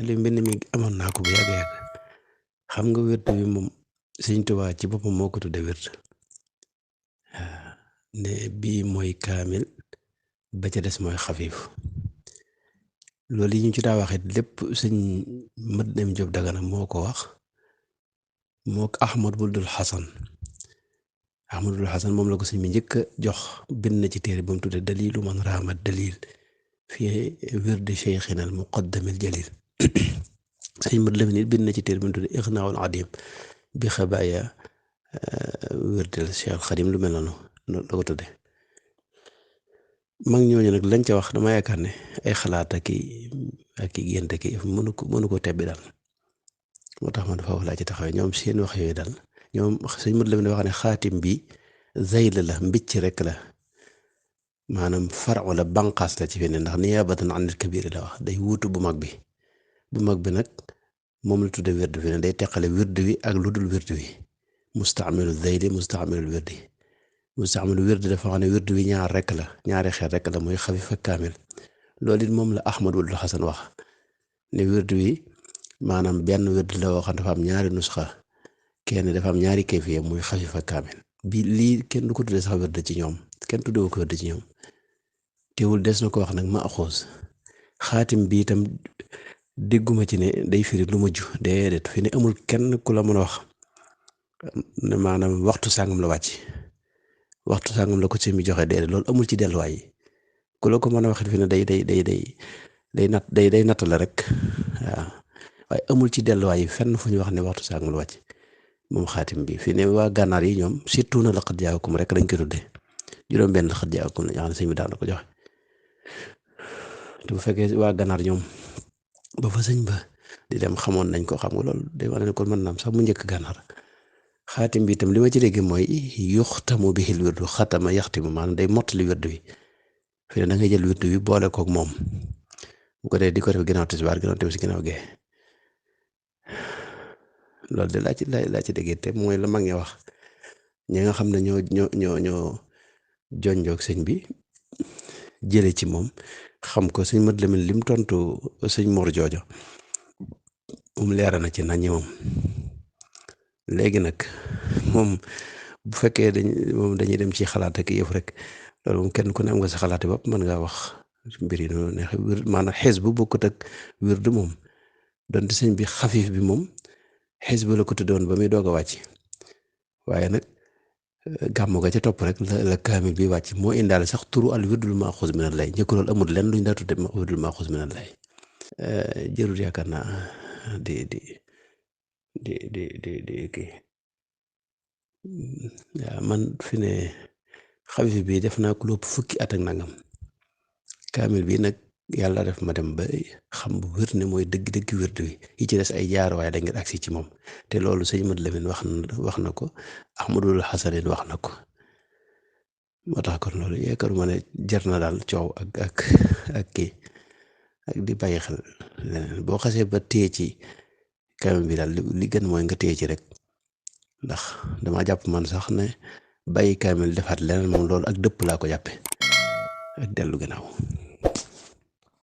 li mbind mi amoon naa ko bu yàgg-yàgg xam nga wird bi moom Sëñ Tuubaa ci boppam moo ko tudde wird waaw ne bii mooy kaamil ba ca des mooy xafiif loolu yi ñu ci daa waxit lépp sëñ Mat Dem Jóob Dagana moo ko wax moo ko Ahmadul Xasan moom la ko sëñ bi njëkk a jox bind na ci téere ba mu tudde dalilu man raamat dalil fii wirdi cheikhina al muqaddamil jalil sëñ Mat Lamin it bind na ci téere ba mu tudde ixnaawul adim bi xabaaya wirdil Cheikh Xadim lu mel noonu la ko tudde mag ñooñu nag lañ ca wax dama yaakaar ne ay xalaat ak i gént ki mënu ko tebbi daal moo tax man foofu laa ci taxawee ñoom seen wax yooyu daal ñoom sëñ Mat Lamin wax ne xaatim bi zayl la mbicc rek la maanaam faraw la banqaas la ci fene ndax niyaabatan anil kabir la wax day wuutu bu mag bi nag moom la tudde wird fi ne day teqale wird wi ak lu dul wird wi mustaamilu zayli mustaamilu wirdi mustaamilu wirdi dafa xam ne wird wi ñaari xeet rek la muy xafif ak kaamil loolu it moom la Ahmadul Xasan wax ne wird wi maanaam benn wird la woo xam dafa am ñaari nusxa kenn dafa am ñaari kayfiya muy xafif ak kaamil bi lii kenn du ko tudde sax wird ci ñoom kenn tuddewu ko wird ci ñoom teewul des na ko wax nag ma axoos xaatim bi itam dégguma ci ne day firi lu mujj déedéet fi ne amul kenn ku la mën a wax ne maanaam waxtu sàngam la wàcc waxtu sàngam la ko ci mi joxe déedéet loolu amul ci delluwaay yi ku la ko mën a wax fi ne day natt la rek waaw waaye amul ci delluwaay yi fenn fu ñu wax ne waxtu sàngam la wàcc moom xaatim bi fi ne waa gànnaar yi ñoom surtout na la xat jaakum rek lañ ko tudde juróom-benn xat jaakum la ñoo xam ne sëñ bi daan na ko joxe te bu fekkee waa gànnaar ñoom ba fa sëñ ba di dem xamoon nañ ko xam nga loolu day wane ne kon mën naam sax mu njëkk gànnaar xaatim bi itam li ma ci dégg mooy yuxtamu bihil wirdu xatama yaxtimu maanaam day mottali wirdu wi fi ne da ngay jël wirdu wi boole koog moom bu ko dee di ko def ginnaaw tisbaar ginnaaw timis ginnaaw gee loolu de laa ci déggee te mooy la mag ñi wax ñi nga xam ne ñoo jonjoog sëñ bi jële ci moom xam ko sëñ Mat Lamin lim tontu sëñ Mor Joojo moom leera na ci nañi moom léegi nag moom bu fekkee dañuy dem ci xalaat ak yëf rek loolu moom kenn ku ne am nga sa xalaati bopp mën ngaa wax mbir yi noonu neex maanaam xees bu bokkut ak wird moom donte sëñ bi xafif bi moom xees bu la ko tuddoon ba muy doog a wàcc waaye nag gàmmu ga ca topp rek la kaamil bi wàcc moo indaale sax turu al wirdul maaxuus minal lay njëkk loolu amul lenn luñ daa tudde wirdul maaxuus minal lay jërul yaakaar naa di kii waaw man fi ne xafif bi def naa ko lu ëpp fukki at ak nangam kaamil bi nag yàlla def ma dem ba xam bu wér ne mooy dëgg-dëgg wird wi yi ci des ay jaar waaye da ngeen agsi ci moom te loolu sëñ Mat Lamin wax na ko Ahmadul Xasan wax na ko moo tax kon loolu yaakaaruma ne jar na daal coow ak kii ak di bàyyi xel leneen boo xasee ba téye ci kaamil bi daal li gën mooy nga téye ci rek ndax dama jàpp man sax ne bàyyi kaamil defaat leneen moom loolu ak dëpp laa ko jàppe ak dellu gannaaw